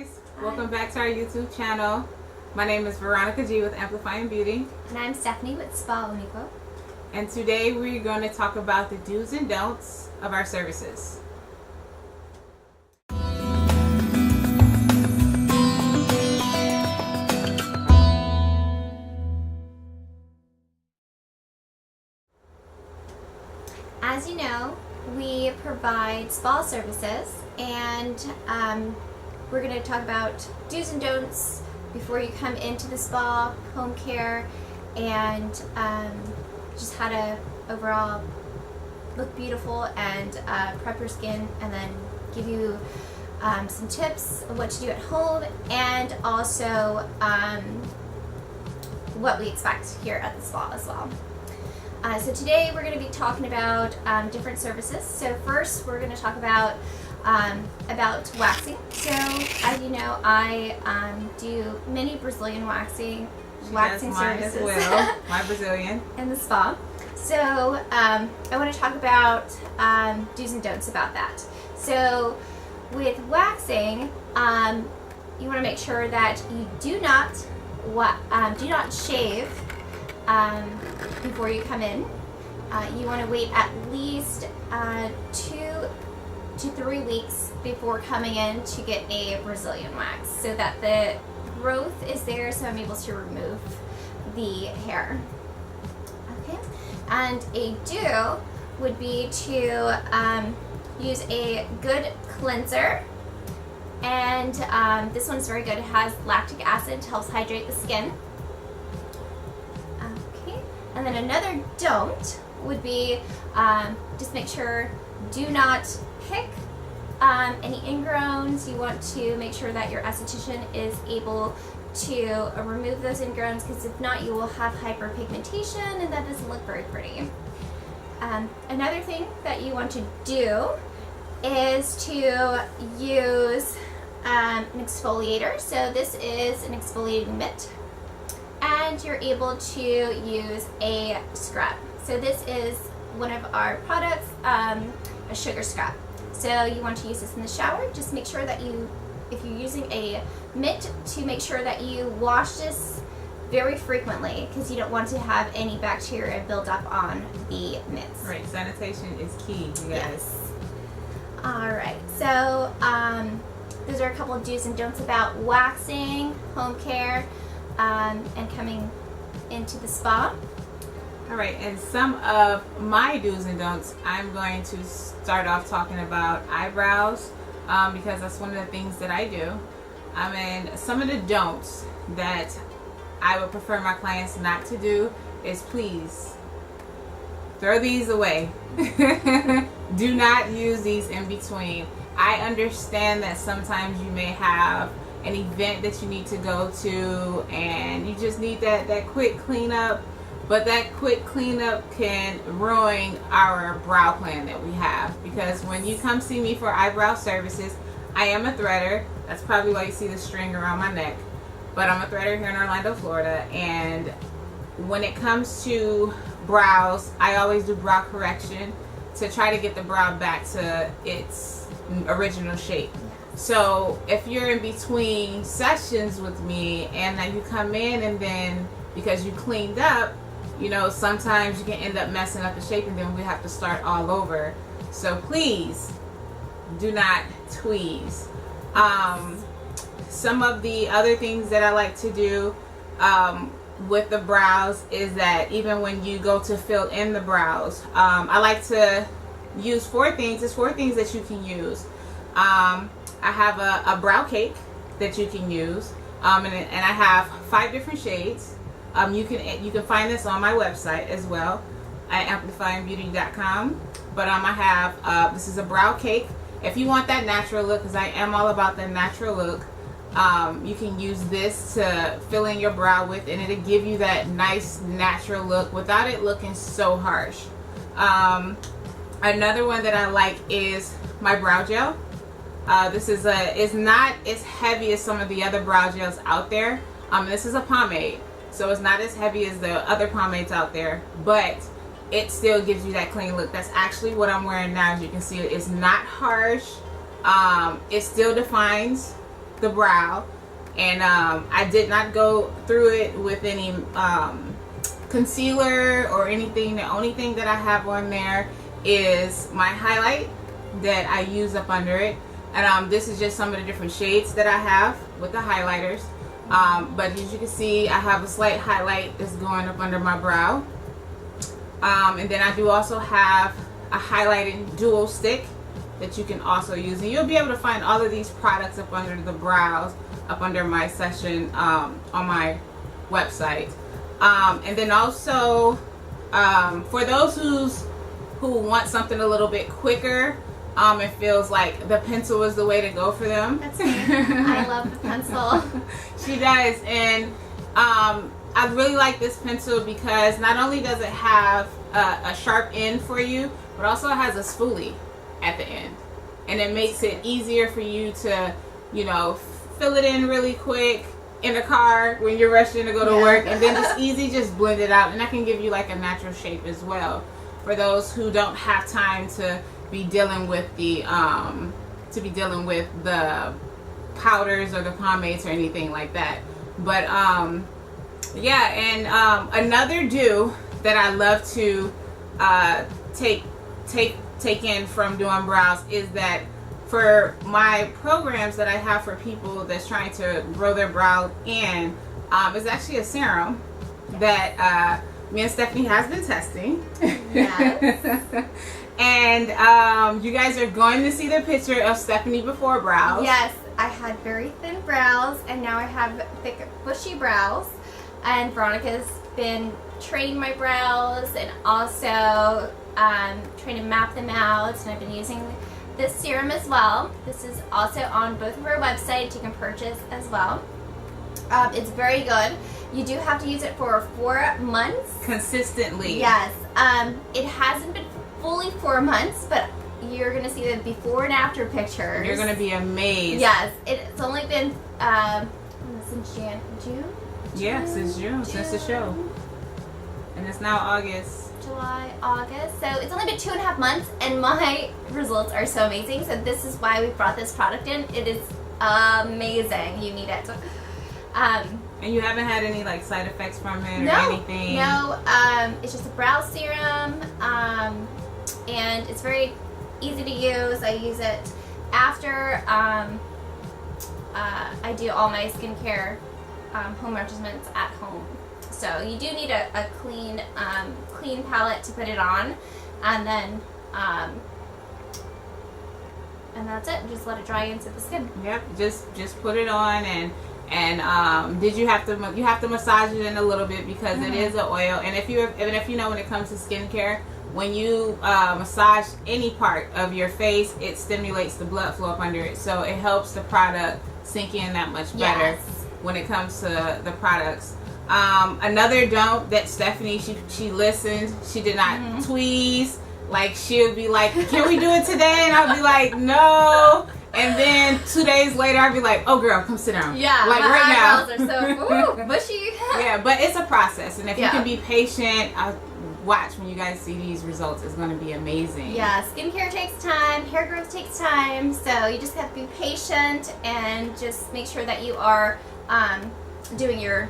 guys, welcome back to our YouTube channel. My name is Veronica G with Amplifying Beauty. And I'm Stephanie with Spa Unico. And today we're going to talk about the do's and don'ts of our services. As you know, we provide spa services, and we're going to talk about do's and don'ts before you come into the spa, home care, and just how to overall look beautiful and prep your skin, and then give you some tips of what to do at home, and also what we expect here at the spa as well. So today we're going to be talking about different services. So first we're going to talk about waxing. So as you know, I do many Brazilian waxing services as well. My Brazilian in the spa. So I want to talk about do's and don'ts about that. So with waxing, you want to make sure that you do not shave before you come in. You want to wait at least 2 to 3 weeks before coming in to get a Brazilian wax, so that the growth is there, so I'm able to remove the hair. Okay, and a do would be to use a good cleanser, and this one's very good. It has lactic acid, helps hydrate the skin. And then another don't would be just make sure, do not pick any ingrowns. You want to make sure that your esthetician is able to remove those ingrowns, because if not, you will have hyperpigmentation, and that doesn't look very pretty. Another thing that you want to do is to use an exfoliator. So this is an exfoliating mitt, and you're able to use a scrub. So this is one of our products, a sugar scrub. So you want to use this in the shower. Just make sure that if you're using a mitt, to make sure that you wash this very frequently, because you don't want to have any bacteria build up on the mitts. Right, sanitation is key, you guys. Yes. Alright, so those are a couple of do's and don'ts about waxing, home care, and coming into the spa. All right, and some of my do's and don'ts, I'm going to start off talking about eyebrows, because that's one of the things that I do. And some of the don'ts that I would prefer my clients not to do is, please throw these away. Do not use these in between. I understand that sometimes you may have an event that you need to go to, and you just need that quick cleanup, but that quick cleanup can ruin our brow plan that we have, because when you come see me for eyebrow services, I am a threader. That's probably why you see the string around my neck, but I'm a threader here in Orlando, Florida, and when it comes to brows, I always do brow correction to try to get the brow back to its original shape. So if you're in between sessions with me and then you come in, and then because you cleaned up, you know, sometimes you can end up messing up the shape, and then we have to start all over. So please do not tweeze. Some of the other things that I like to do with the brows is that even when you go to fill in the brows, I like to use 4 things. There's 4 things that you can use. I have a brow cake that you can use, and I have 5 different shades. You can find this on my website as well at amplifyingbeauty.com. But I have this is a brow cake. If you want that natural look, because I am all about the natural look, you can use this to fill in your brow with, and it'll give you that nice natural look without it looking so harsh. Another one that I like is my brow gel. This is not as heavy as some of the other brow gels out there. This is a pomade, so it's not as heavy as the other pomades out there, but it still gives you that clean look. That's actually what I'm wearing now. As you can see, it's not harsh. It still defines the brow, and I did not go through it with any concealer or anything. The only thing that I have on there is my highlight that I use up under it, and this is just some of the different shades that I have with the highlighters. But as you can see, I have a slight highlight that's going up under my brow, and then I do also have a highlighting dual stick that you can also use, and you'll be able to find all of these products up under the brows, up under my session on my website. And then also for those who want something a little bit quicker, it feels like the pencil is the way to go for them. That's me. I love the pencil. She does, and I really like this pencil because not only does it have a sharp end for you, but also it has a spoolie at the end, and it makes it easier for you to, you know, fill it in really quick in the car when you're rushing to go to work, and then just blend it out, and that can give you like a natural shape as well for those who don't have time to be dealing with the powders or the pomades or anything like that. But yeah, and another do that I love to take in from doing brows is that for my programs that I have for people that's trying to grow their brow in, is actually a serum that me and Stephanie has been testing. Yes. And you guys are going to see the picture of Stephanie before brows. Yes, I had very thin brows, and now I have thick, bushy brows. And Veronica's been training my brows and also trying to map them out. And I've been using this serum as well. This is also on both of our websites. You can purchase as well. It's very good. You do have to use it for 4 months. Consistently. Yes. It hasn't been fully 4 months, but you're going to see the before and after pictures. You're going to be amazed. Yes. It's only been since June? Yeah, since June, since the show. And it's now August. July, August. So it's only been 2.5 months, and my results are so amazing. So this is why we brought this product in. It is amazing. You need it. And you haven't had any like side effects from it or anything? No, it's just a brow serum, and it's very easy to use. I use it after I do all my skincare home regimens at home. So you do need a clean palette to put it on, and then and that's it. Just let it dry into the skin. Yep, just put it on, and did you have to massage it in a little bit because it is an oil, and if you know when it comes to skincare, when you massage any part of your face, it stimulates the blood flow up under it, so it helps the product sink in that much better when it comes to the products. Another don't that Stephanie, she listened, she did not tweeze. Like, she'll be like, can we do it today? And I'll be like, no. And then 2 days later, I'll be like, oh girl, come sit down. Yeah, like my right eyebrows now. are so bushy. Yeah, but it's a process, and if you can be patient, watch when you guys see these results. It's going to be amazing. Yeah, skincare takes time, hair growth takes time, so you just have to be patient and just make sure that you are doing your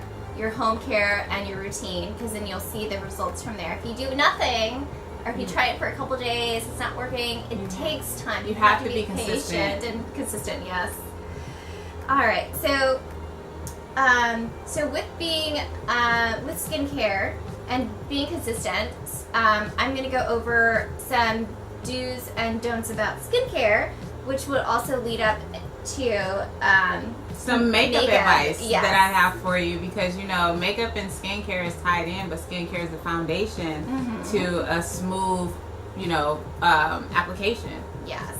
home care and your routine, because then you'll see the results from there. If you do nothing, or if you try it for a couple days, it's not working, it takes time. You have to be patient and consistent, yes. Alright, so with being with skincare and being consistent, I'm going to go over some do's and don'ts about skincare, which would also lead up to some makeup advice that I have for you, because you know makeup and skincare is tied in, but skincare is the foundation to a smooth, application. Yes.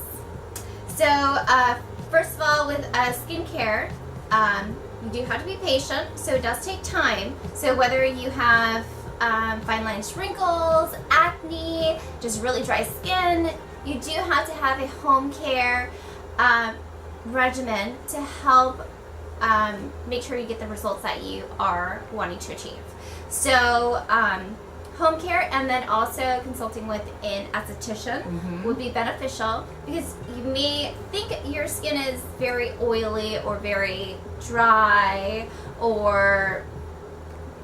So first of all, with skincare, you do have to be patient, so it does take time. So whether you have fine lines, wrinkles, acne, just really dry skin, you do have to have a home care regimen to help make sure you get the results that you are wanting to achieve. So home care, and then also consulting with an esthetician would be beneficial, because you may think your skin is very oily or very dry, or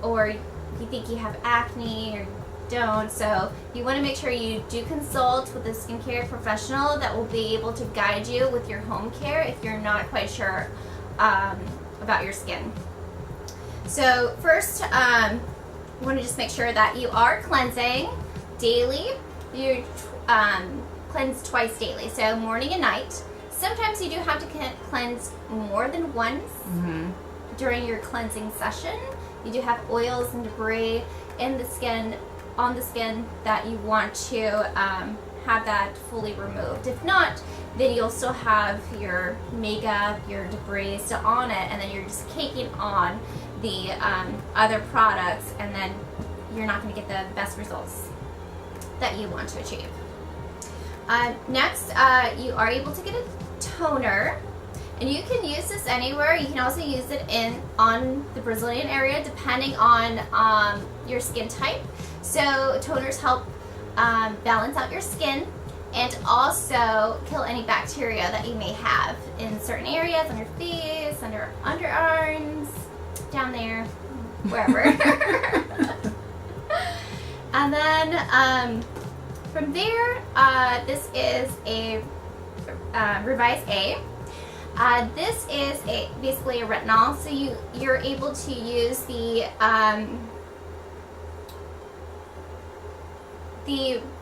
you think you have acne or don't. So you want to make sure you do consult with a skincare professional that will be able to guide you with your home care if you're not quite sure about your skin. So first, you want to just make sure that you are cleansing daily. You cleanse twice daily, so morning and night. Sometimes you do have to cleanse more than once during your cleansing session. You do have oils and debris in the skin, on the skin, that you want to have that fully removed. If not, then you'll still have your makeup, your debris still on it, and then you're just caking on the other products, and then you're not going to get the best results that you want to achieve. Next, you are able to get a toner, and you can use this anywhere. You can also use it on the Brazilian area, depending on your skin type. So toners help balance out your skin and also kill any bacteria that you may have in certain areas, on your face, under underarms, down there, wherever. And then from there, this is a Revise A. This is basically a retinol, so you're able to use the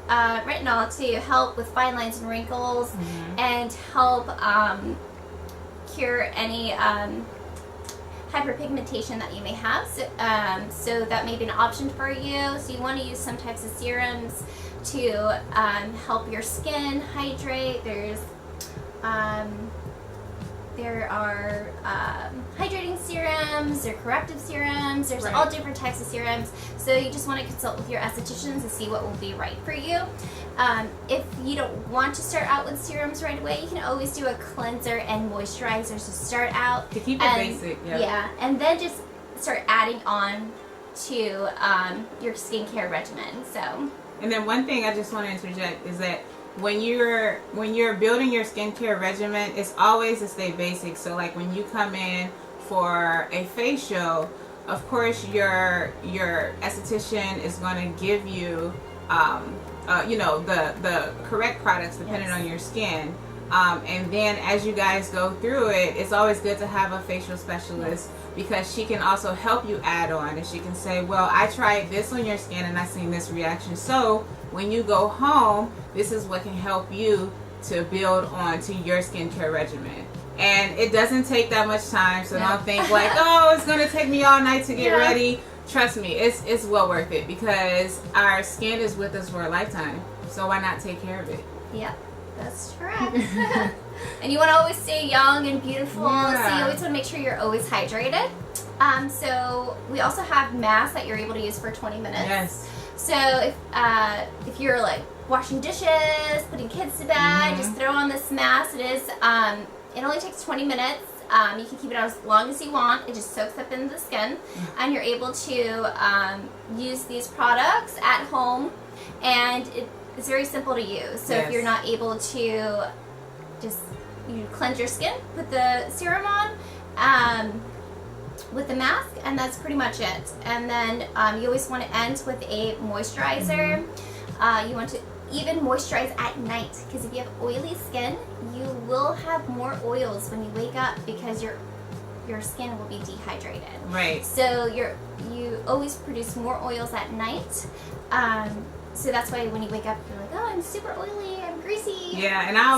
retinol to help with fine lines and wrinkles and help cure any hyperpigmentation that you may have. So that may be an option for you. So you want to use some types of serums to help your skin hydrate. There are hydrating serums, there are corrective serums, there's all different types of serums. So you just want to consult with your estheticians to see what will be right for you. If you don't want to start out with serums right away, you can always do a cleanser and moisturizer to start out. To keep it basic, yeah. And then just start adding on to your skincare regimen. So. And then one thing I just want to interject is that when you're building your skincare regimen, it's always to stay basic. So like when you come in for a facial, of course your esthetician is going to give you the correct products depending on your skin. And then as you guys go through it, it's always good to have a facial specialist, because she can also help you add on, and she can say, well, I tried this on your skin and I seen this reaction, so when you go home, this is what can help you to build on to your skincare regimen. And it doesn't take that much time, so don't think like, oh, it's going to take me all night to get ready. Trust me, it's well worth it, because our skin is with us for a lifetime, so why not take care of it? Yep, that's correct. And you want to always stay young and beautiful, so you always want to make sure you're always hydrated. So we also have masks that you're able to use for 20 minutes. Yes. So if you're like washing dishes, putting kids to bed, just throw on this mask. It only takes 20 minutes. You can keep it out as long as you want. It just soaks up into the skin, and you're able to use these products at home, and it's very simple to use. So if you're not able to, you cleanse your skin, put the serum on with the mask, and that's pretty much it. And then you always want to end with a moisturizer. You want to even moisturize at night, because if you have oily skin, you will have more oils when you wake up, because your skin will be dehydrated. Right. So you always produce more oils at night. So that's why when you wake up, you're like, oh, I'm super oily, I'm greasy. Yeah, and I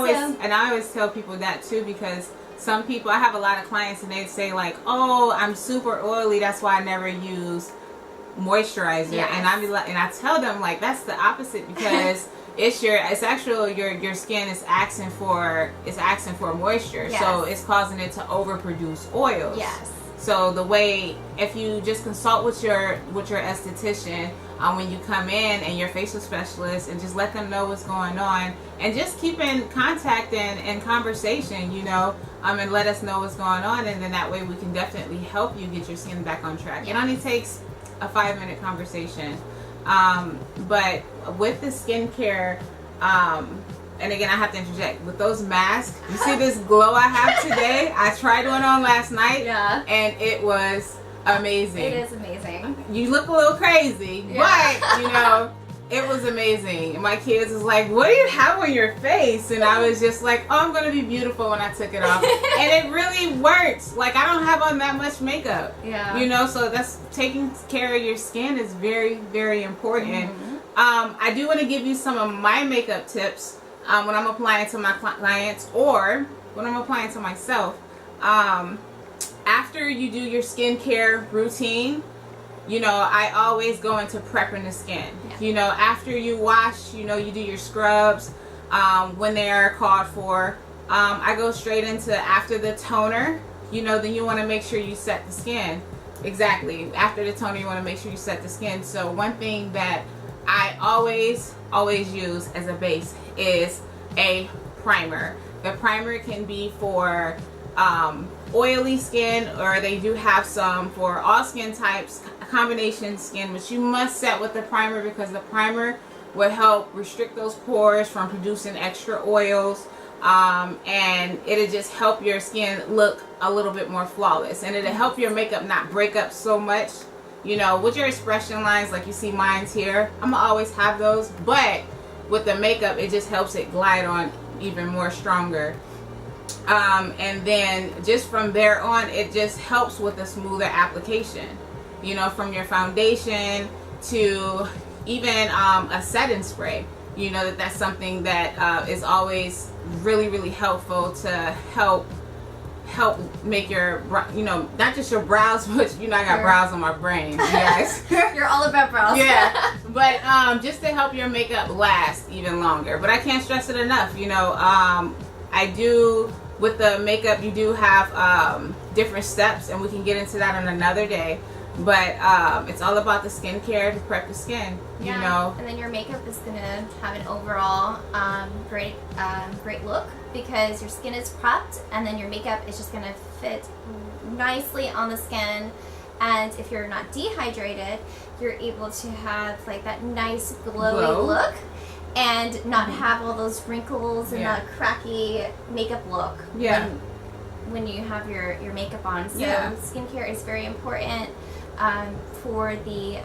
always tell people that too, because some people, I have a lot of clients and they say like, oh, I'm super oily, that's why I never use moisturizer. And I tell them like, that's the opposite, because your skin is asking for moisture. So it's causing it to overproduce oils. Yes. So if you just consult with your esthetician when you come in, and your facial specialist, and just let them know what's going on, and just keep in contact and conversation, and let us know what's going on, and then that way we can definitely help you get your skin back on track. It only takes a 5-minute conversation. But with the skincare, and again, I have to interject, with those masks, you see this glow I have today? I tried one on last night, Yeah. and it was amazing. It is amazing. You look a little crazy, Yeah. but, you know, it was amazing. And my kids was like, what do you have on your face? And I was just like, oh, I'm going to be beautiful when I took it off. And it really works. Like, I don't have on that much makeup. Yeah. You know, so that's taking care of your skin is very, very important. I do want to give you some of my makeup tips when I'm applying to my clients or when I'm applying to myself. After you do your skincare routine, you know, I always go into prepping the skin. Yeah. You know, after you wash, you know, you do your scrubs when they are called for. I go straight into after the toner. You know, then you want to make sure you set the skin. Exactly. After the toner, you want to make sure you set the skin. So one thing that I always use as a base is a primer. The primer can be for oily skin, or they do have some for all skin types, combination skin, but you must set with the primer because the primer will help restrict those pores from producing extra oils, and it'll just help your skin look a little bit more flawless, and it'll help your makeup not break up so much. You know, with your expression lines, like you see mine's here, I'm gonna always have those, but with the makeup, it just helps it glide on even more stronger. And then just from there on, it just helps with a smoother application. You know, from your foundation to even a setting spray. You know, that's something that is always really helpful to help make your, you know, not just your brows, but you know, I got Sure. brows on my brain, you guys. You're all about brows. Yeah, but just to help your makeup last even longer. But I can't stress it enough. You know, I do with the makeup. You do have different steps, and we can get into that on another day. But it's all about the skincare to prep the skin. You know, and then your makeup is gonna have an overall great look because your skin is prepped, and then your makeup is just gonna fit nicely on the skin. And if you're not dehydrated, you're able to have like that nice glowy look and not have all those wrinkles and that cracky makeup look when you have your makeup on. So skincare is very important for the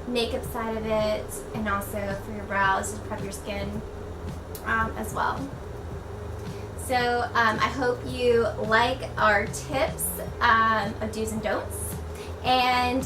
makeup side of it, and also for your brows to prep your skin as well. So I hope you like our tips of do's and don'ts. And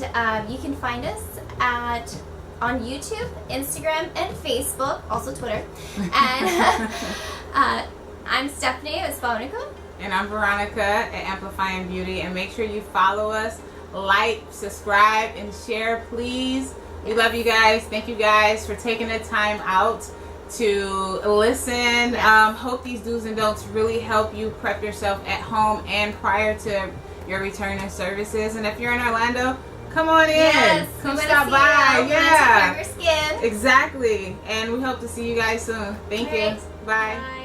you can find us on YouTube, Instagram, and Facebook, also Twitter. And I'm Stephanie at Sponica. And I'm Veronica at Amplifying Beauty. And make sure you follow us, like, subscribe, and share, please. We love you guys. Thank you guys for taking the time out to listen. Hope these do's and don'ts really help you prep yourself at home and prior to your return of services. And if you're in Orlando, come on in. Yes, come stop by. Yeah. Your skin. Exactly. And we hope to see you guys soon. Thank you. Right. Bye. Bye.